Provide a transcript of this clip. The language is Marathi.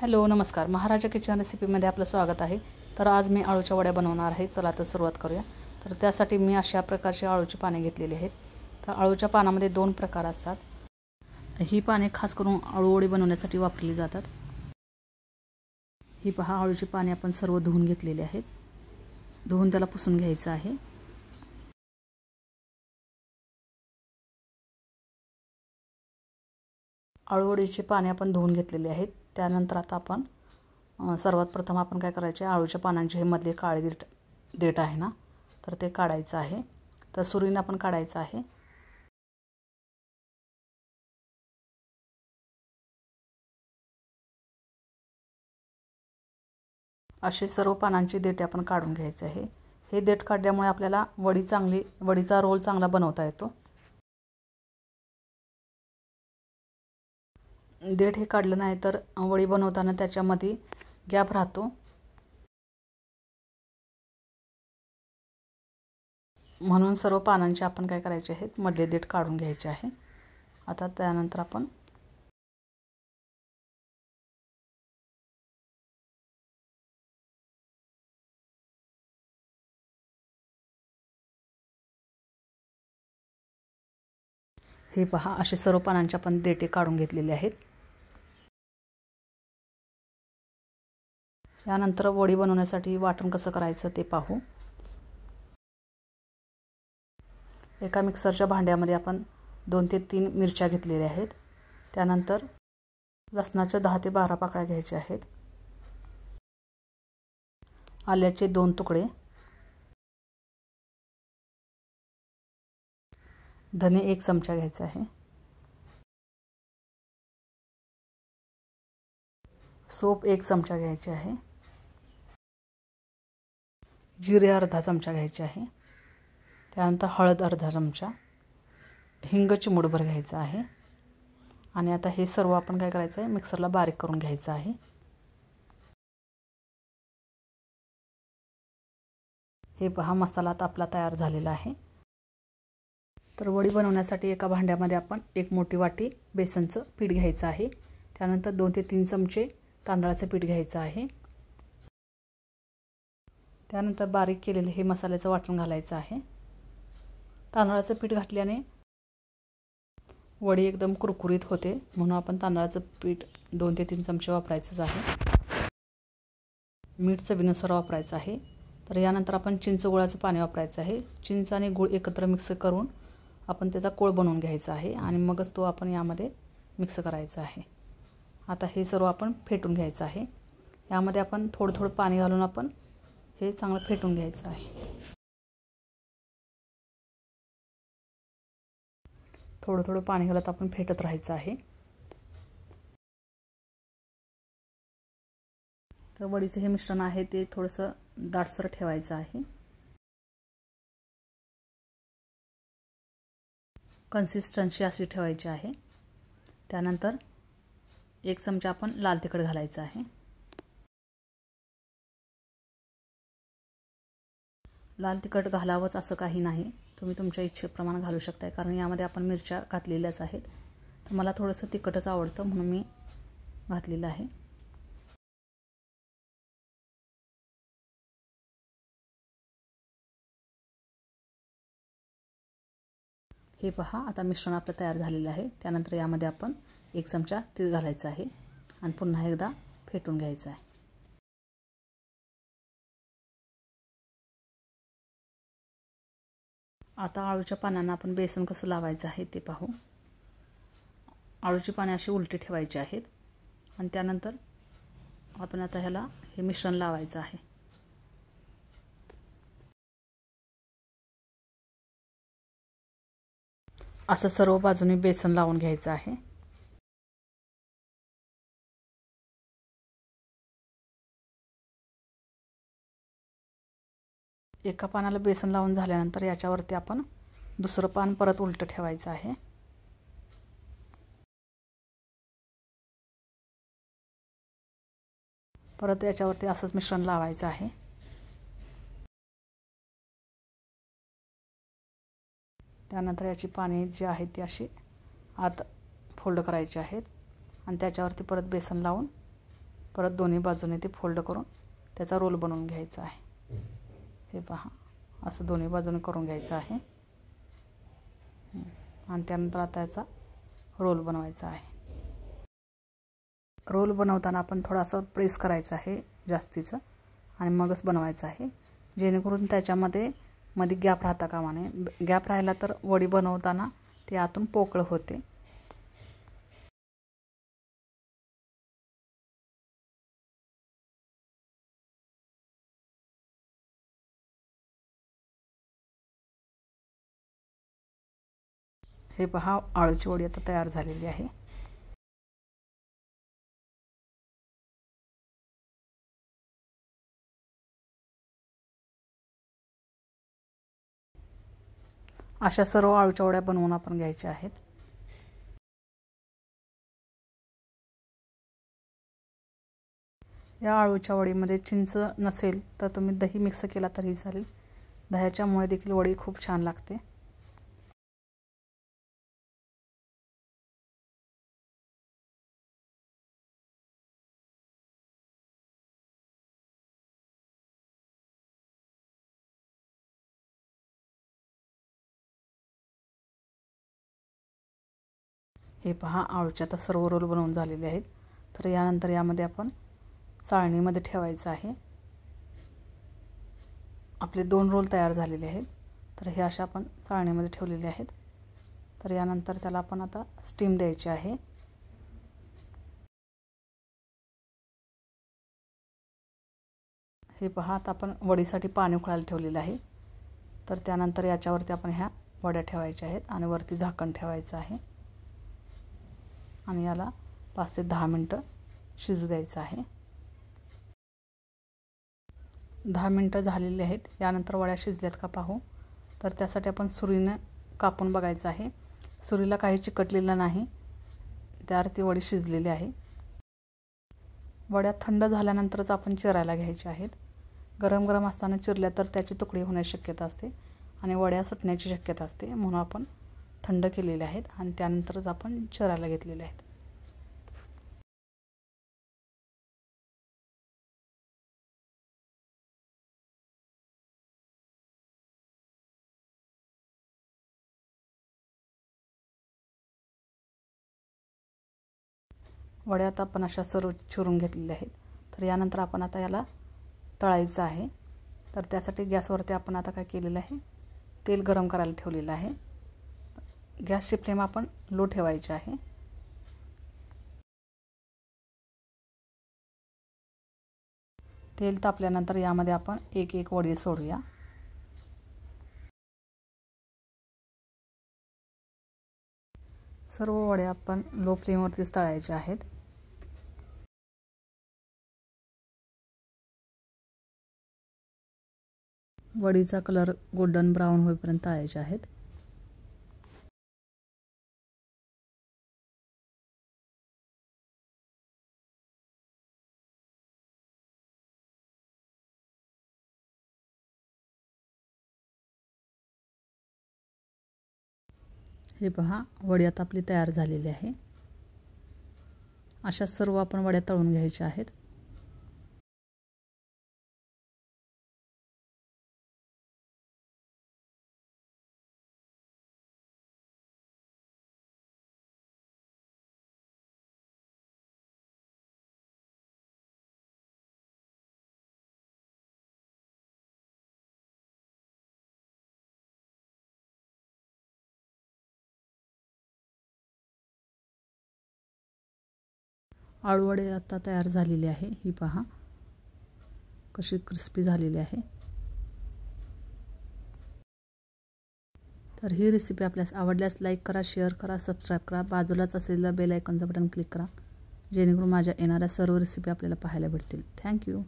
हॅलो नमस्कार, महाराजा किचन रेसिपीमध्ये आपलं स्वागत आहे। तर आज मी आळूच्या वड्या बनवणार आहे। चला तर सुरुवात करूया। तर त्यासाठी मी अशा प्रकारची आळूची पाने घेतलेली आहेत। तर आळूच्या पानामध्ये दोन प्रकार असतात। ही पाने खास करून आळू वडी बनवण्यासाठी वापरली जातात। ही पहा, आळूची पाने आपण सर्व धुवून घेतलेली आहेत। धुवून त्याला पुसून घ्यायचं आहे। आळू वडीची पाने आपण धुवून घेतलेली आहेत। त्यानंतर आता आपण सर्वात प्रथम आपण काय करायचे, आळूच्या पानांचे हे मधले काळे देठ आहे ना, तर ते काढायचं आहे। तर सुरीने आपण काढायचं आहे। असे सर्व पानांची देठे आपण काढून घ्यायचे आहे। हे देठ काढल्यामुळे आपल्याला वडीचा रोल चांगला बनवता येतो। देठ हे काढलं नाही तर वडी बनवताना त्याच्यामध्ये गॅप राहतो। म्हणून सर्व पानांचे आपण काय करायचे आहेत, मधले देठ काढून घ्यायचे आहे। आता त्यानंतर आपण हे पहा, असे सर्व पानांचे आपण देठे काढून घेतलेले आहेत। यानंतर वडी बनवण्यासाठी वाटण कसं करायचं ते पाहू। एका मिक्सरच्या भांड्यामध्ये आपण 2 ते 3 मिरच्या घेतलेल्या आहेत। त्यानंतर लसणाच्या 10 ते 12 पाकळ्या घ्यायच्या आहेत। आल्याचे 2 तुकडे, धने 1 चमचा घ्यायचा आहे, सोप 1 चमचा घ्यायचे आहे, जिरे अर्धा चमचा घ्यायचे आहे, त्यानंतर हळद अर्धा चमचा, हिंग चिमूटभर घ्यायचा आहे। आणि आता हे सर्व आपण काय करायचं आहे, मिक्सरला बारीक करून घ्यायचं आहे। हे पहा, मसाला आता आपला तयार झालेला आहे। तर वडी बनवण्यासाठी एका भांड्यामध्ये आपण 1 मोठी वाटी बेसनचं पीठ घ्यायचं आहे। त्यानंतर 2 ते 3 चमचे तांदळाचं पीठ घ्यायचं आहे। त्यानंतर बारीक केलेले हे मसाल्याचं वाटण घालायचं आहे। तांदळाचं पीठ घातल्याने वडी एकदम कुरकुरीत होते, म्हणून आपण तांदळाचं पीठ 2 ते 3 चमचे वापरायचंच आहे। मीठ चवीनुसार वापरायचं आहे। तर यानंतर आपण चिंच गुळाचं पाणी वापरायचं आहे। चिंच आणि गूळ एकत्र मिक्स करून आपण त्याचा कोळ बनवून घ्यायचा आहे आणि मगच तो आपण यामध्ये मिक्स करायचा आहे। आता हे सर्व आपण फेटून घ्यायचं आहे। यामध्ये आपण थोडं थोडं पाणी घालून आपण हे चांगलं फेटून घ्यायचं आहे। थोडं थोडं पाणी घालत आपण फेटत राहायचं आहे। तर वडीचं हे मिश्रण आहे ते थोडंसं दाटसर ठेवायचं आहे। कन्सिस्टन्सी अशी ठेवायची आहे। त्यानंतर 1 चमचा आपण लाल तिखट घालायचं आहे। लाल तिखट घालावंच असं काही नाही, तुम्ही तुमच्या इच्छेप्रमाणे घालू शकता, कारण यामध्ये आपण मिरच्या घातलेल्याच आहेत। तर मला थोडंसं तिखटच आवडतं म्हणून मी घातलेलं आहे। हे पहा, आता मिश्रण आपलं तयार झालेलं आहे। त्यानंतर यामध्ये आपण 1 चमचा तीळ घालायचा आहे आणि पुन्हा एकदा फेटून घ्यायचं आहे। आता आळूच्या पानांना आपण बेसन कसं लावायचं आहे ते पाहू। आळूची पाने अशी उलटी ठेवायची आहेत आणि त्यानंतर आपण आता ह्याला हे मिश्रण लावायचं आहे। असं सर्व बाजूने बेसन लावून घ्यायचं आहे। एका पानाला बेसन लावून झाल्यानंतर याच्यावरती आपण दुसरं पान परत उलटं ठेवायचं आहे। परत याच्यावरती असंच मिश्रण लावायचं आहे। त्यानंतर याची पाने जी आहेत ती अशी आत फोल्ड करायची आहेत आणि त्याच्यावरती परत बेसन लावून परत दोन्ही बाजूने ते फोल्ड करून त्याचा रोल बनवून घ्यायचा आहे। हे पहा, असं दोन्ही बाजूने करून घ्यायचं आहे आणि त्यानंतर आता याचा रोल बनवायचा आहे। रोल बनवताना आपण थोडासा प्रेस करायचं आहे जास्तीचं आणि मगच बनवायचं आहे, जेणेकरून त्याच्यामध्ये मध्ये गॅप राहता कामा नये। गॅप राहिला तर वडी बनवताना ते आतून पोकळ होते। हे पहा, आळूची वडी आता तयार झालेली आहे। अशा सर्व आळूच्या वड्या बनवून आपण घ्यायच्या आहेत। या आळूच्या वडीमध्ये चिंच नसेल तर तुम्ही दही मिक्स केला तरी चालेल। दह्याच्यामुळे देखील वडी खूप छान लागते। हे पहा, आळूचे आता सर्व रोल बनवून झालेले आहेत। तर यानंतर यामध्ये आपण चाळणीमध्ये ठेवायचं आहे। आपले 2 रोल तयार झालेले आहेत। तर हे अशा आपण चाळणीमध्ये ठेवलेले आहेत। तर यानंतर त्याला आपण आता स्टीम द्यायची आहे। हे पहा, आता आपण वडीसाठी पाणी उकळायला ठेवलेलं आहे। तर त्यानंतर याच्यावरती आपण ह्या वड्या ठेवायच्या आहेत आणि वरती झाकण ठेवायचं आहे आणि याला 5 ते 10 मिनिटं शिजू द्यायचं आहे। 10 मिनिटं झालेली आहेत। यानंतर वड्या शिजल्यात का पाहू। तर त्यासाठी आपण सुरीने कापून बघायचं आहे। सुरीला काही चिकटलेलं नाही, त्यावरती वडी शिजलेली आहे। वड्या थंड झाल्यानंतरच आपण चिरायला घ्यायच्या आहेत। गरम गरम असताना चिरल्या तर त्याची तुकडे होण्याची शक्यता असते आणि वड्या सुटण्याची शक्यता असते, म्हणून आपण थंड केलेले आहेत आणि त्यानंतरच आपण चिरायला घेतलेले आहेत। वड्या आता आपण अशा सर्व चिरून घेतलेल्या आहेत। तर यानंतर आपण आता याला तळायचं आहे। तर त्यासाठी गॅसवरती आपण आता काय केलेलं आहे, तेल गरम करायला ठेवलेलं आहे। गॅसची फ्लेम आपण लो ठेवायची आहे। तेल तापल्यानंतर यामध्ये आपण एक एक वडी सोडूया। सर्व वड्या आपण लो फ्लेमवरतीच तळायच्या आहेत। वडीचा कलर गोल्डन ब्राऊन होईपर्यंत तळायचे आहेत। हे पहा, वडी आता आपली तयार झालेली आहे। अशा सर्व आपण वड्या तळून घ्यायच्या आहेत। आळू वडे आता तयार झालेले आहे। ही पहा कशी क्रिस्पी झालेली आहे। तर ही रेसिपी आपल्यास आवडल्यास लाईक करा, शेअर करा, सबस्क्राईब करा। बाजूलाच असलेलं बेल आयकॉनचं बटन क्लिक करा, जेणेकरून माझ्या येणाऱ्या सर्व रेसिपी आपल्याला पाहायला भेटतील। थँक्यू।